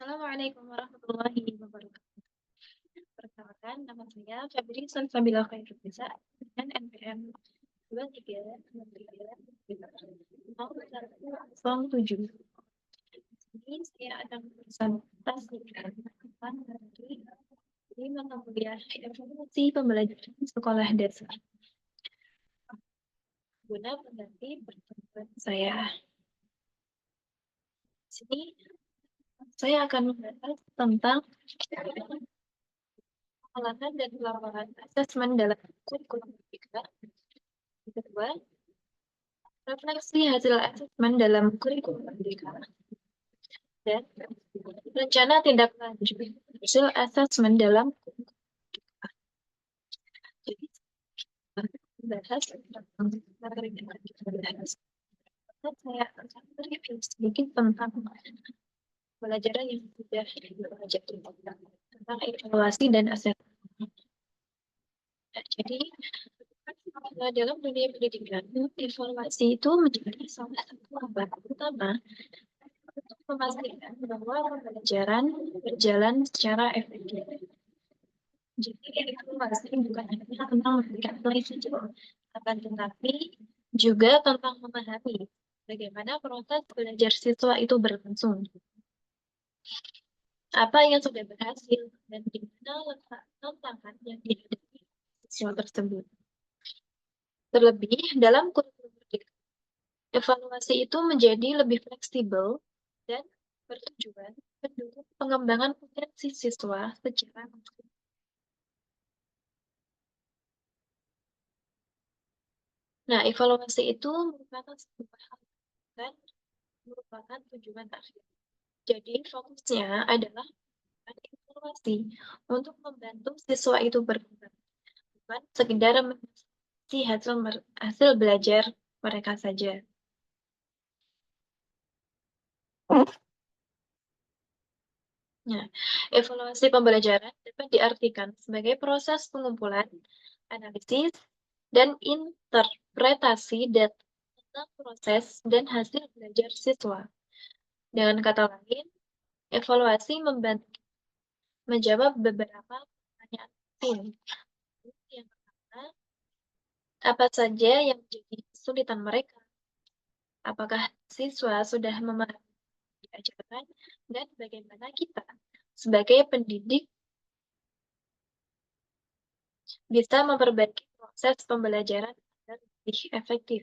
Assalamualaikum warahmatullahi wabarakatuh. Perkenalkan, nama saya Febri Salsabila Khairunnisa dengan NPM 23 Ini saya akan presentasikan tentang dari mata kuliah evaluasi pembelajaran sekolah dasar guna mengganti pertemuan saya. Di sini saya akan membahas tentang pengolahan dan pelaporan asesmen dalam kurikulum merdeka. Yang kedua, refleksi hasil asesmen dalam kurikulum merdeka. Dan rencana tindak lanjut hasil asesmen dalam kurikulum merdeka. Jadi, bahas tentang materi yang akan kita bahas. Saya akan mereview sedikit tentang pelajaran yang sudah dipelajari tentang evaluasi dan asesmen. Jadi, dalam dunia pendidikan, evaluasi itu menjadi salah satu alat utama untuk memastikan bahwa pembelajaran berjalan secara efektif. Jadi, evaluasi bukan hanya tentang memberikan nilai saja, akan tetapi juga tentang memahami bagaimana proses belajar siswa itu berlangsung. Apa yang sudah berhasil dan di mana letak tantangan yang dihadapi siswa tersebut. Terlebih, dalam kurikulum merdeka, evaluasi itu menjadi lebih fleksibel dan bertujuan mendukung pengembangan potensi siswa secara maksimal. Nah, evaluasi itu merupakan sebuah hal dan merupakan tujuan akhir. Jadi, fokusnya adalah evaluasi untuk membantu siswa itu berkembang, bukan sekedar mendeteksi hasil belajar mereka saja. Nah, evaluasi pembelajaran dapat diartikan sebagai proses pengumpulan, analisis, dan interpretasi data tentang proses dan hasil belajar siswa. Dengan kata lain, evaluasi membantu menjawab beberapa pertanyaan penting. Yang pertama, apa saja yang menjadi kesulitan mereka? Apakah siswa sudah memahami yang diajarkan? Dan bagaimana kita sebagai pendidik bisa memperbaiki proses pembelajaran agar lebih efektif.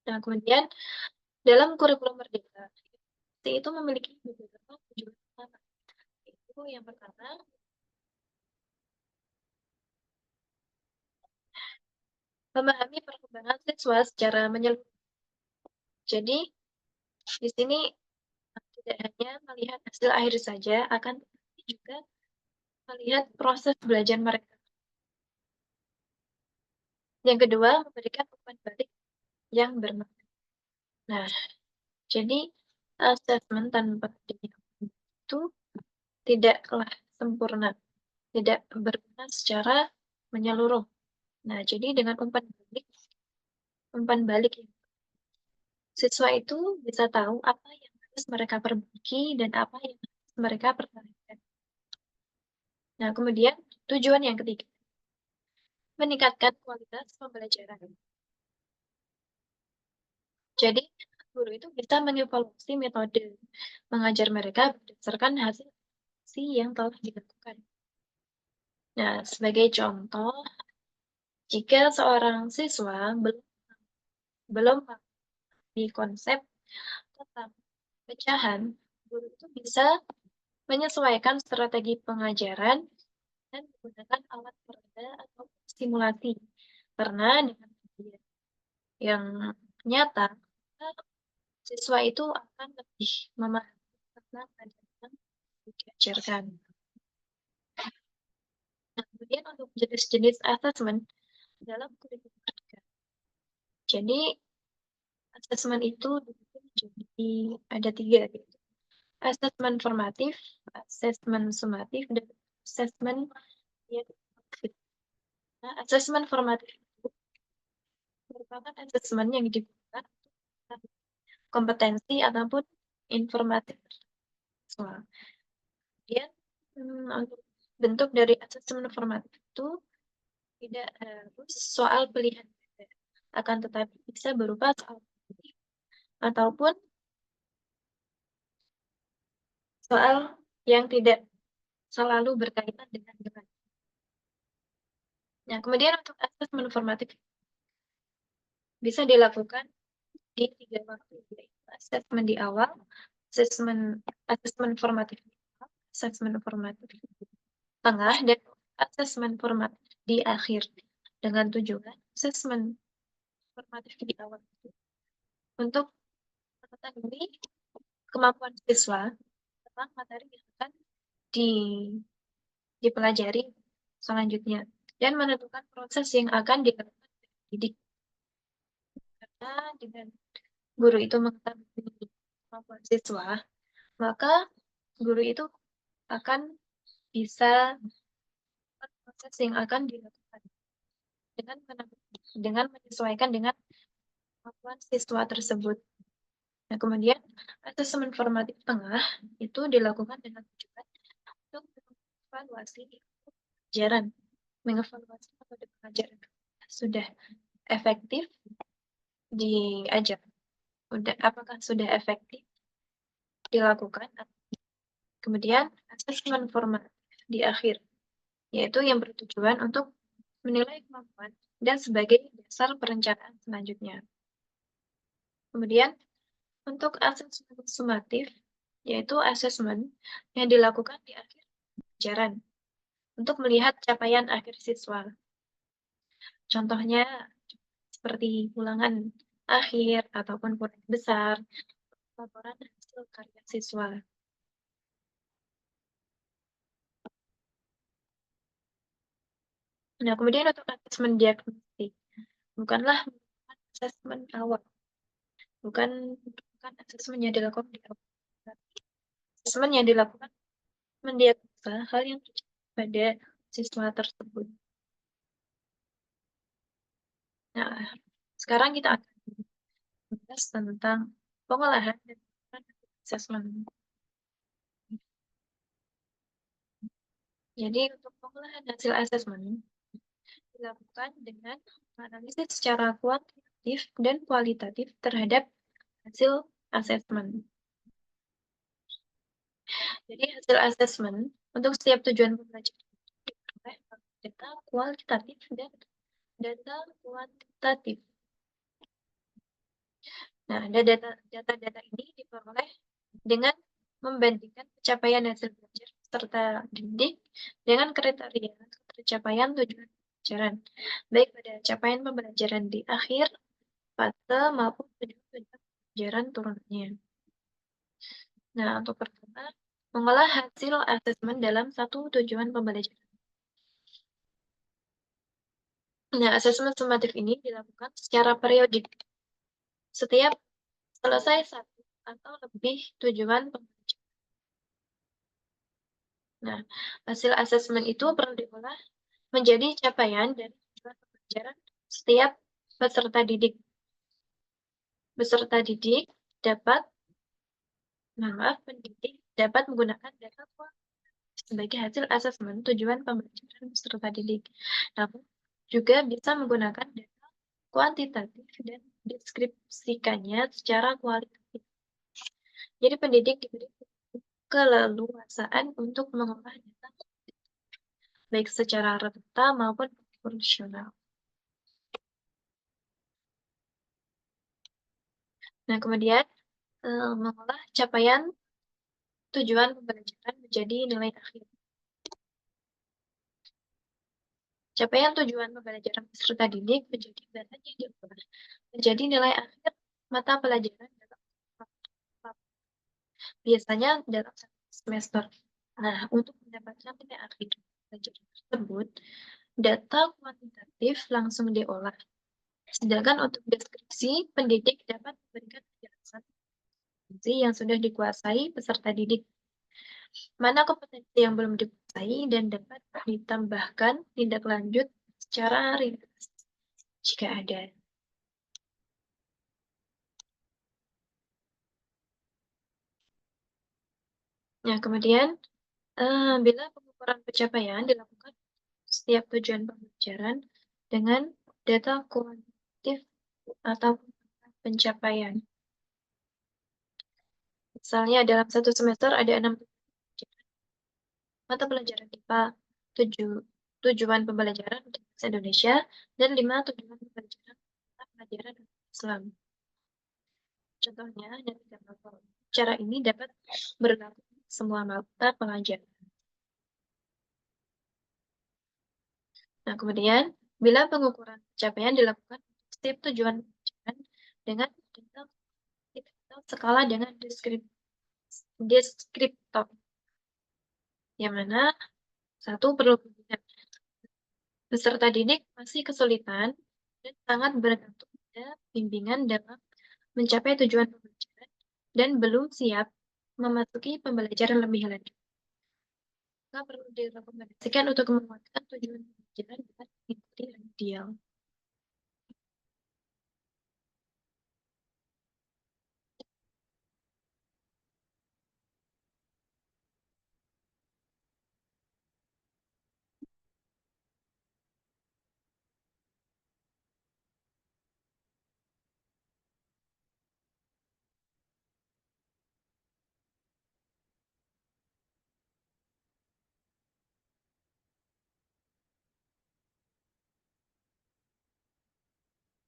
Nah, kemudian dalam kurikulum merdeka, itu memiliki beberapa tujuan utama. Itu yang pertama, memahami perkembangan siswa secara menyeluruh. Jadi, di sini tidak hanya melihat hasil akhir saja, akan tetapi juga melihat proses belajar mereka. Yang kedua, memberikan umpan balik yang bermakna. Nah, jadi asesmen tanpa tindakan itu tidaklah sempurna, tidak berguna secara menyeluruh. Nah, jadi dengan umpan balik siswa itu bisa tahu apa yang harus mereka perbaiki dan apa yang harus mereka pertahankan. Nah, kemudian tujuan yang ketiga, meningkatkan kualitas pembelajaran. Jadi, guru itu bisa mengevaluasi metode mengajar mereka berdasarkan hasil yang telah dilakukan. Nah, sebagai contoh, jika seorang siswa belum di konsep tentang pecahan, guru itu bisa menyesuaikan strategi pengajaran dan menggunakan alat peraga atau simulasi. Karena dengan yang nyata, siswa itu akan lebih memahami tentang pelajaran yang diajarkan. Nah, kemudian untuk jenis-jenis asesmen dalam kurikulum merdeka. Jadi, asesmen itu jadi ada 3 gitu. Asesmen formatif, asesmen sumatif, dan asesmen diagnostik. Nah, asesmen formatif itu merupakan asesmen yang digunakan untuk kompetensi ataupun informatif soal. Kemudian untuk bentuk dari asesmen formatif itu tidak harus soal pilihan, akan tetapi bisa berupa soal ataupun soal yang tidak selalu berkaitan dengan debat. Nah, kemudian untuk asesmen formatif bisa dilakukan di 3 waktu, yaitu asesmen di awal, asesmen formatif di awal, asesmen formatif di tengah, dan asesmen formatif di akhir. Dengan tujuan asesmen formatif di awal itu untuk mengetahui kemampuan siswa tentang materi yang akan dipelajari selanjutnya dan menentukan proses yang akan dilakukan didik. Karena dengan guru itu mengetahui kemampuan siswa, maka guru itu akan bisa proses yang akan dilakukan dengan menyesuaikan dengan kemampuan siswa tersebut. Nah, kemudian asesmen formatif tengah itu dilakukan dengan tujuan untuk mengevaluasi pelajaran, mengevaluasi metode pelajaran sudah efektif diajar, apakah sudah efektif dilakukan. Kemudian asesmen formatif di akhir, yaitu yang bertujuan untuk menilai kemampuan dan sebagai dasar perencanaan selanjutnya. Kemudian untuk asesmen sumatif, yaitu asesmen yang dilakukan di akhir pelajaran untuk melihat capaian akhir siswa. Contohnya seperti ulangan akhir ataupun proyek besar, laporan hasil karya siswa. Nah, kemudian untuk asesmen diagnostik, bukanlah asesmen awal, bukan asesmen yang dilakukan di awal. Asesmen yang dilakukan mendiagnosa hal yang terjadi pada siswa tersebut. Nah, sekarang kita akan membahas tentang pengolahan dan asesmen. Jadi untuk pengolahan hasil asesmen dilakukan dengan menganalisis secara kuantitatif dan kualitatif terhadap hasil asesmen. Jadi hasil asesmen untuk setiap tujuan pembelajaran diperoleh data kualitatif dan data kuantitatif. Nah, data-data ini diperoleh dengan membandingkan pencapaian hasil belajar serta didik dengan kriteria tercapaian tujuan pembelajaran, baik pada capaian pembelajaran di akhir, fase, maupun tujuan pembelajaran turunannya. Nah, untuk pertama, mengolah hasil asesmen dalam satu tujuan pembelajaran. Nah, asesmen sumatif ini dilakukan secara periodik. Setiap selesai satu atau lebih tujuan pembelajaran. Nah, hasil asesmen itu perlu diolah menjadi capaian dari tujuan pembelajaran setiap peserta didik. Peserta didik pendidik dapat menggunakan data sebagai hasil asesmen tujuan pembelajaran peserta didik. Namun, juga bisa menggunakan data kuantitatif dan deskripsikannya secara kualitatif. Jadi pendidik diberi keleluasaan untuk mengolah data baik secara rata maupun proporsional. Nah, kemudian mengolah capaian tujuan pembelajaran menjadi nilai akhir. Capaian tujuan pembelajaran peserta didik menjadi datanya diolah menjadi nilai akhir mata pelajaran dalam biasanya dalam satu semester. Nah, untuk mendapatkan nilai akhir pelajaran tersebut, data kuantitatif langsung diolah. Sedangkan untuk deskripsi, pendidik dapat memberikan penjelasan yang sudah dikuasai peserta didik. Mana kompetensi yang belum dikuasai dan dapat ditambahkan tindak lanjut secara ringkas jika ada. Nah, kemudian bila pengukuran pencapaian dilakukan setiap tujuan pembelajaran dengan data kuantitatif atau pencapaian. Misalnya dalam satu semester ada 6 mata pelajaran IPA, 7 tujuan pembelajaran untuk bahasa Indonesia, dan 5 tujuan pembelajaran mata pelajaran Islam. Contohnya, ada 3 mata. Cara ini dapat berlaku semua mata pelajaran. Nah, kemudian, bila pengukuran pencapaian dilakukan untuk setiap tujuan pembelajaran dengan data atau skala dengan deskriptor, yang mana satu perlu diingat, peserta didik masih kesulitan dan sangat bergantung pada bimbingan dalam mencapai tujuan pembelajaran dan belum siap memasuki pembelajaran lebih lanjut. Maka perlu direkomendasikan untuk menguatkan tujuan pembelajaran dengan mengikuti remedial.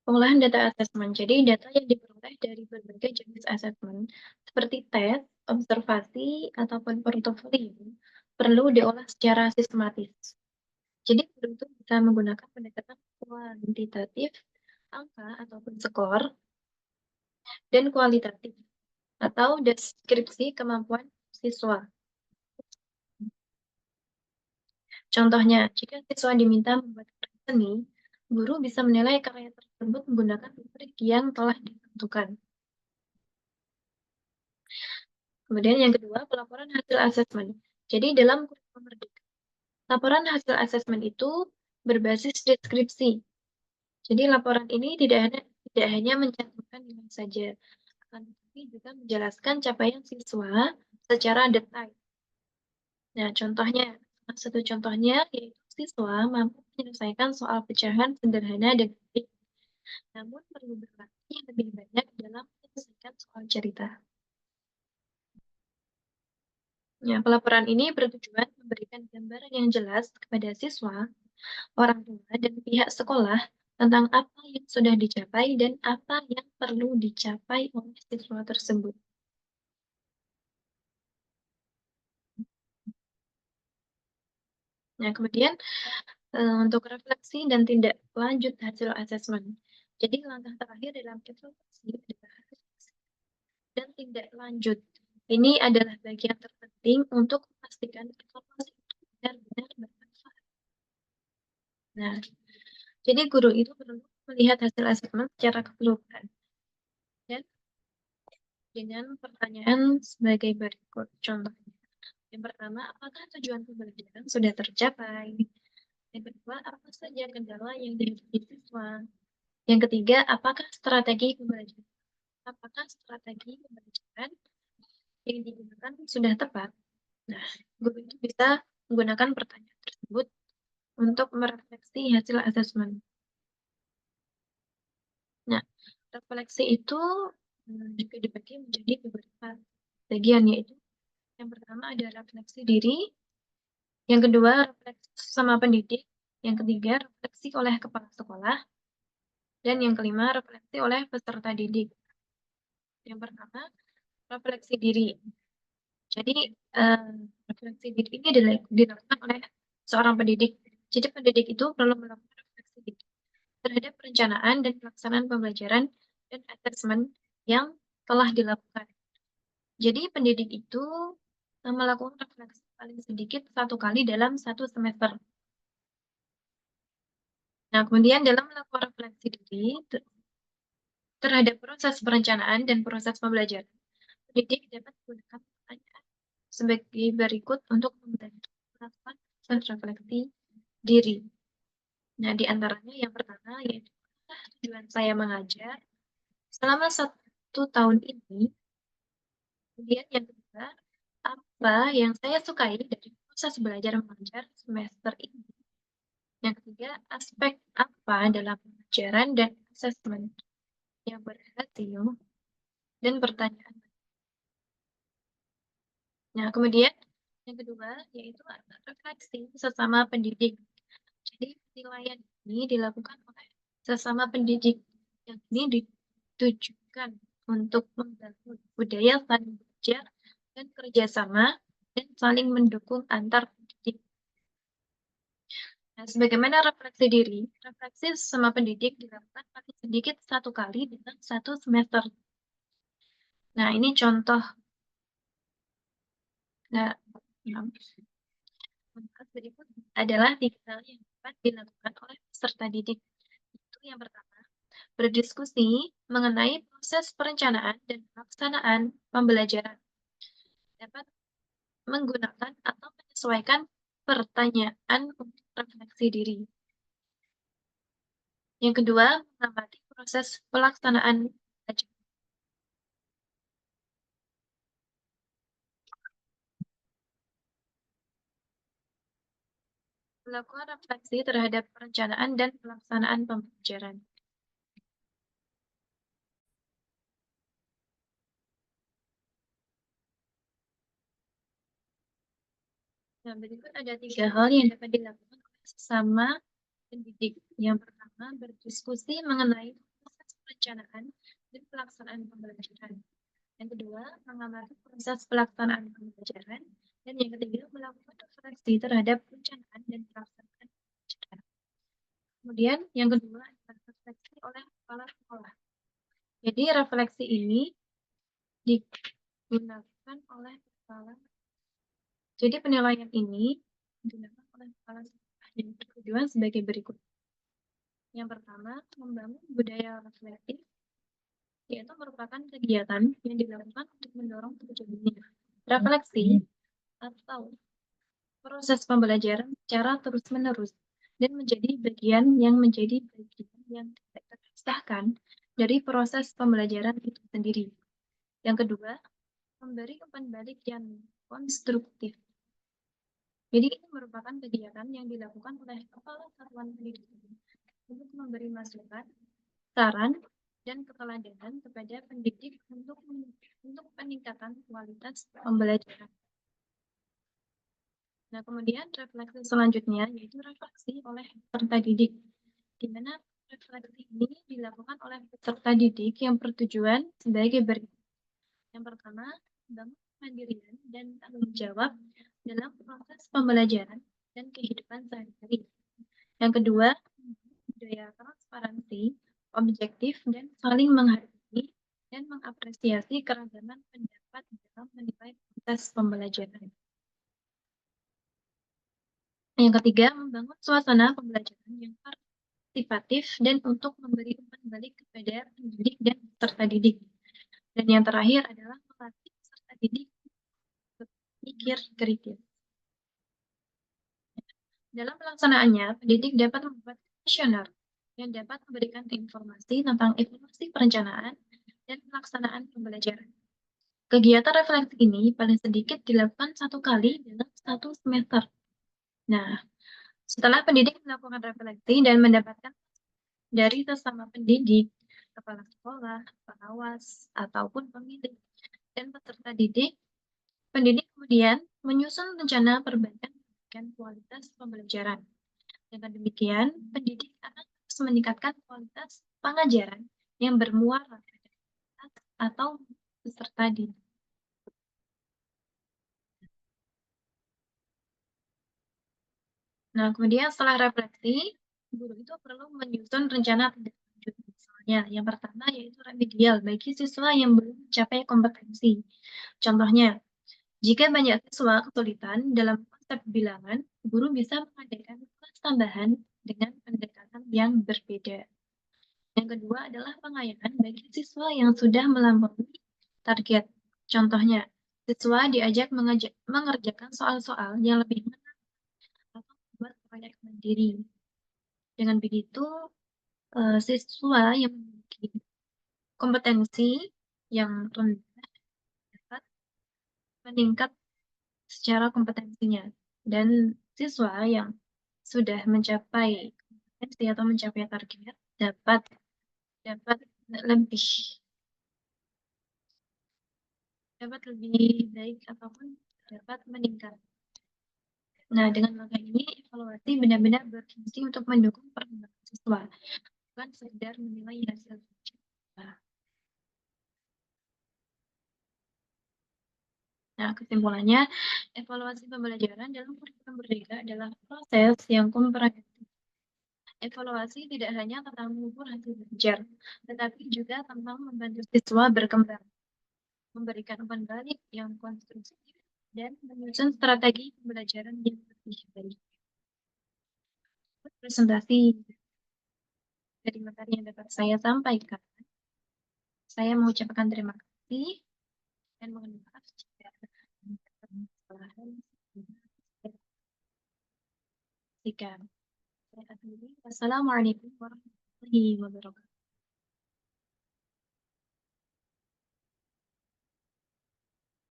Pengolahan data asesmen. Jadi data yang diperoleh dari berbagai jenis asesmen seperti tes, observasi, ataupun portofolio perlu diolah secara sistematis. Jadi guru itu bisa menggunakan pendekatan kuantitatif, angka ataupun skor, dan kualitatif atau deskripsi kemampuan siswa. Contohnya, jika siswa diminta membuat karya seni, guru bisa menilai karya tersebut menggunakan rubrik yang telah ditentukan. Kemudian yang kedua, pelaporan hasil asesmen. Jadi dalam kurikulum Merdeka, laporan hasil asesmen itu berbasis deskripsi. Jadi laporan ini tidak hanya mencantumkan nilai saja, akan tetapi juga menjelaskan capaian siswa secara detail. Nah, satu contohnya yaitu siswa mampu menyelesaikan soal pecahan sederhana dengan baik, namun perlu berlatih lebih banyak dalam menyelesaikan soal cerita. Ya, pelaporan ini bertujuan memberikan gambaran yang jelas kepada siswa, orang tua, dan pihak sekolah tentang apa yang sudah dicapai dan apa yang perlu dicapai oleh siswa tersebut. Nah, kemudian untuk refleksi dan tindak lanjut hasil asesmen. Jadi langkah terakhir dalam evaluasi adalah refleksi dan tindak lanjut. Ini adalah bagian terpenting untuk memastikan evaluasi itu benar-benar bermanfaat. Nah, jadi guru itu perlu melihat hasil asesmen secara keseluruhan dan dengan pertanyaan sebagai berikut. Contohnya, yang pertama, apakah tujuan pembelajaran sudah tercapai? Yang kedua, apa saja kendala yang dihadapi siswa? Yang ketiga, apakah strategi pembelajaran yang digunakan sudah tepat? Nah, guru itu bisa menggunakan pertanyaan tersebut untuk merefleksi hasil asesmen. Nah, refleksi itu juga dibagi menjadi beberapa bagian, yaitu yang pertama ada refleksi diri, yang kedua refleksi sama pendidik, yang ketiga refleksi oleh kepala sekolah, dan yang kelima refleksi oleh peserta didik. Yang pertama, refleksi diri. Jadi, refleksi diri ini dilakukan oleh seorang pendidik. Jadi, pendidik itu perlu melakukan refleksi diri terhadap perencanaan dan pelaksanaan pembelajaran dan asesmen yang telah dilakukan. Jadi, pendidik itu melakukan refleksi paling sedikit 1 kali dalam 1 semester. Nah, kemudian dalam melakukan refleksi diri terhadap proses perencanaan dan proses pembelajaran, pendidik dapat menggunakan pertanyaan sebagai berikut untuk membantu melakukan proses refleksi diri. Nah, di antaranya yang pertama yaitu tujuan saya mengajar selama 1 tahun ini. Kemudian yang kedua, apa yang saya sukai dari proses belajar mengajar semester ini? Yang ketiga, aspek apa dalam pelajaran dan asesmen yang berhasil? Dan pertanyaan. Nah, kemudian yang kedua yaitu refleksi sesama pendidik. Jadi penilaian ini dilakukan oleh sesama pendidik yang ini ditujukan untuk membangun budaya saling belajar dan kerjasama dan saling mendukung antar pendidik. Nah, sebagaimana refleksi diri, refleksi sesama pendidik dilakukan paling sedikit 1 kali dalam 1 semester. Nah, ini contoh. Nah, contoh berikut adalah 3 hal yang dapat dilakukan oleh peserta didik. Itu yang pertama, berdiskusi mengenai proses perencanaan dan pelaksanaan pembelajaran. Dapat menggunakan atau menyesuaikan pertanyaan untuk refleksi diri. Yang kedua, mengamati proses pelaksanaan belajar. Melakukan refleksi terhadap perencanaan dan pelaksanaan pembelajaran. Nah, berikut ada 3 hal yang dapat dilakukan oleh sesama pendidik. Yang pertama, berdiskusi mengenai proses perencanaan dan pelaksanaan pembelajaran. Yang kedua, mengamati proses pelaksanaan pembelajaran. Dan yang ketiga, melakukan refleksi terhadap perencanaan dan pelaksanaan pembelajaran. Kemudian, yang kedua adalah refleksi oleh kepala sekolah. Jadi, refleksi ini digunakan oleh kepala. Jadi, penilaian ini digunakan oleh kepala sekolah yang bertujuan sebagai berikut. Yang pertama, membangun budaya reflektif, yaitu merupakan kegiatan yang dilakukan untuk mendorong terjadinya refleksi atau proses pembelajaran secara terus-menerus dan menjadi bagian yang tidak terpisahkan dari proses pembelajaran itu sendiri. Yang kedua, memberi umpan balik yang konstruktif. Jadi ini merupakan kegiatan yang dilakukan oleh kepala satuan pendidikan untuk memberi masukan, saran, dan keteladanan kepada pendidik untuk peningkatan kualitas pembelajaran. Nah, kemudian refleksi selanjutnya yaitu refleksi oleh peserta didik, di mana refleksi ini dilakukan oleh peserta didik yang bertujuan sebagai berikut. Yang pertama, membangun kemandirian dan tanggung jawab dalam proses pembelajaran dan kehidupan sehari-hari. Yang kedua, budaya transparansi, objektif, dan saling menghargai dan mengapresiasi keragaman pendapat dalam menilai proses pembelajaran. Yang ketiga, membangun suasana pembelajaran yang partisipatif dan untuk memberi umpan balik kepada pendidik dan peserta didik. Dan yang terakhir adalah melatih peserta didik berpikir kritis. Dalam pelaksanaannya, pendidik dapat membuat kuesioner yang dapat memberikan informasi tentang evaluasi perencanaan dan pelaksanaan pembelajaran. Kegiatan refleksi ini paling sedikit dilakukan 1 kali dalam 1 semester. Nah, setelah pendidik melakukan refleksi dan mendapatkan dari sesama pendidik, kepala sekolah, pengawas, ataupun pemilik, dan peserta didik, pendidik kemudian menyusun rencana perbaikan kualitas pembelajaran. Dengan demikian, pendidik akan terus meningkatkan kualitas pengajaran yang bermuara atau peserta didik. Nah, kemudian setelah refleksi, guru itu perlu menyusun rencana tindak lanjut. Misalnya, yang pertama yaitu remedial bagi siswa yang belum mencapai kompetensi. Contohnya, jika banyak siswa kesulitan dalam konsep bilangan, guru bisa mengadakan kelas tambahan dengan pendekatan yang berbeda. Yang kedua adalah pengayaan bagi siswa yang sudah melampaui target. Contohnya, siswa diajak mengerjakan soal-soal yang lebih menantang atau membuat proyek mandiri. Dengan begitu, siswa yang memiliki kompetensi yang rendah dapat meningkat secara kompetensinya. Dan siswa yang sudah mencapai kompetensi atau mencapai target dapat dapat lebih dapat lebih baik ataupun dapat meningkat. Nah, dengan langkah ini, evaluasi benar-benar berfungsi untuk mendukung perkembangan siswa, bukan sekedar menilai hasil kerja. Nah, kesimpulannya, evaluasi pembelajaran dalam kurikulum Merdeka adalah proses yang komprehensif. Evaluasi tidak hanya tentang mengukur hasil belajar, tetapi juga tentang membantu siswa berkembang, memberikan umpan balik yang konstruktif, dan menyusun strategi pembelajaran yang lebih baik. Presentasi dari materi yang dapat saya sampaikan, saya mengucapkan terima kasih dan mohon maaf jika ada kesalahan. Jika saya akhiri, wassalamualaikum warahmatullahi wabarakatuh.